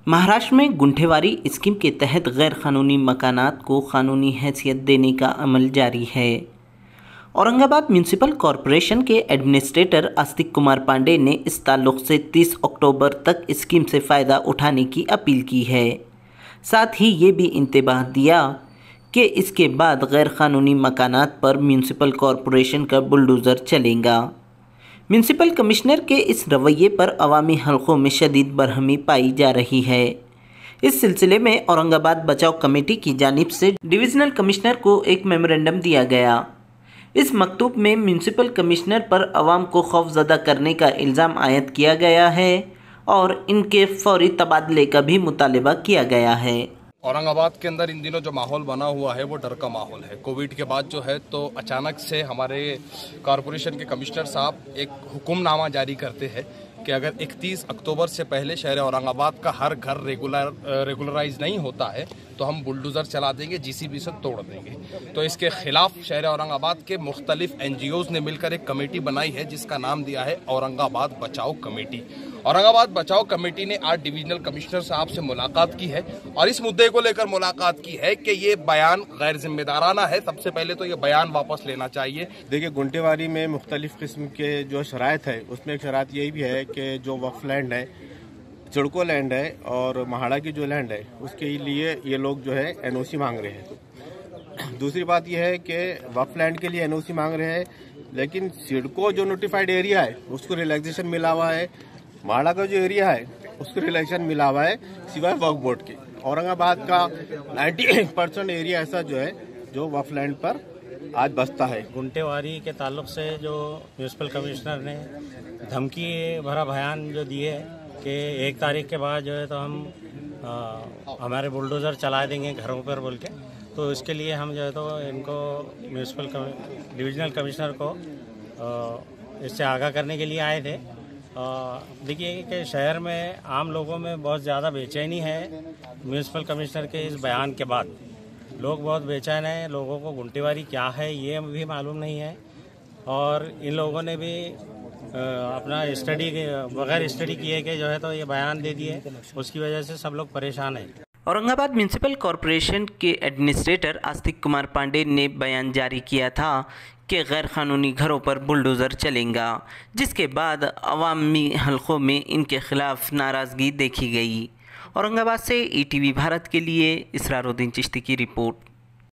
महाराष्ट्र में गुंठेवारी स्कीम के तहत गैर कानूनी मकानात को कानूनी हैसियत देने का अमल जारी है। औरंगाबाद म्यूनिसिपल कॉरपोरेशन के एडमिनिस्ट्रेटर आस्तिक कुमार पांडे ने इस ताल्लुक से 30 अक्टूबर तक स्कीम से फ़ायदा उठाने की अपील की है। साथ ही ये भी इंतबाह दिया कि इसके बाद गैर कानूनी मकानात पर म्यूनिसिपल कॉरपोरेशन का बुलडोज़र चलेगा। म्यूनिसिपल कमिश्नर के इस रवैये पर अवामी हलकों में शदीद बरहमी पाई जा रही है। इस सिलसिले में औरंगाबाद बचाव कमेटी की जानिब से डिविजनल कमिश्नर को एक मेमोरेंडम दिया गया। इस मकतूब में म्यूनिसिपल कमिश्नर पर अवाम को खौफजदा करने का इल्ज़ाम आयद किया गया है और इनके फौरी तबादले का भी मुतालबा किया गया है। औरंगाबाद के अंदर इन दिनों जो माहौल बना हुआ है वो डर का माहौल है। कोविड के बाद जो है तो अचानक से हमारे कॉरपोरेशन के कमिश्नर साहब एक हुक्मनामा जारी करते हैं कि अगर 31 अक्टूबर से पहले शहर औरंगाबाद का हर घर रेगुलराइज नहीं होता है तो हम बुलडोज़र चला देंगे, जीसीबी से तोड़ देंगे। तो इसके खिलाफ शहर औरंगाबाद के मुख्तलिफ NGOs ने मिलकर एक कमेटी बनाई है जिसका नाम दिया है औरंगाबाद बचाओ कमेटी। औरंगाबाद बचाओ कमेटी ने आज डिविजनल कमिश्नर साहब से मुलाकात की है और इस मुद्दे को लेकर मुलाकात की है कि ये बयान गैर जिम्मेदाराना है। सबसे पहले तो ये बयान वापस लेना चाहिए। देखिए, गुंटेवारी में मुख्तलिफ किस्म के जो शराइत है उसमें एक शराइत यही भी है कि जो वक्फ लैंड है, चिड़को लैंड है और महाड़ा की जो लैंड है उसके लिए ये लोग जो है NOC मांग रहे हैं। दूसरी बात यह है कि वक्फ लैंड के लिए NOC मांग रहे हैं, लेकिन सिडको जो नोटिफाइड एरिया है उसको रिलैक्सेशन मिला हुआ है। महाड़ा का जो एरिया है उसको रिलैक्सेशन मिला हुआ है सिवाय वक्फ बोर्ड के। औरंगाबाद का 98% एरिया ऐसा जो है जो वक्फ लैंड पर आज बसता है। गुंटेवारी के ताल्लुक से जो म्यूनिसिपल कमिश्नर ने धमकी भरा बयान जो दिए कि 1 तारीख के बाद जो है तो हम हमारे बुलडोज़र चला देंगे घरों पर बोल के, तो इसके लिए हम जो है तो इनको म्यूनिसिपल डिविजनल कमिश्नर को इससे आगाह करने के लिए आए थे। देखिए कि शहर में आम लोगों में बहुत ज़्यादा बेचैनी है। म्यूनिसिपल कमिश्नर के इस बयान के बाद लोग बहुत बेचैन हैं। लोगों को गुंटेवारी क्या है ये भी मालूम नहीं है और इन लोगों ने भी अपना बगैर स्टडी किए के जो है तो ये बयान दे दिए, उसकी वजह से सब लोग परेशान हैं। औरंगाबाद म्यूनिसिपल कॉरपोरेशन के एडमिनिस्ट्रेटर आस्तिक कुमार पांडे ने बयान जारी किया था कि गैर कानूनी घरों पर बुलडोज़र चलेगा, जिसके बाद अवामी हलकों में इनके खिलाफ नाराज़गी देखी गई। औरंगाबाद से ETV भारत के लिए इसरारुद्दीन चिश्ती की रिपोर्ट।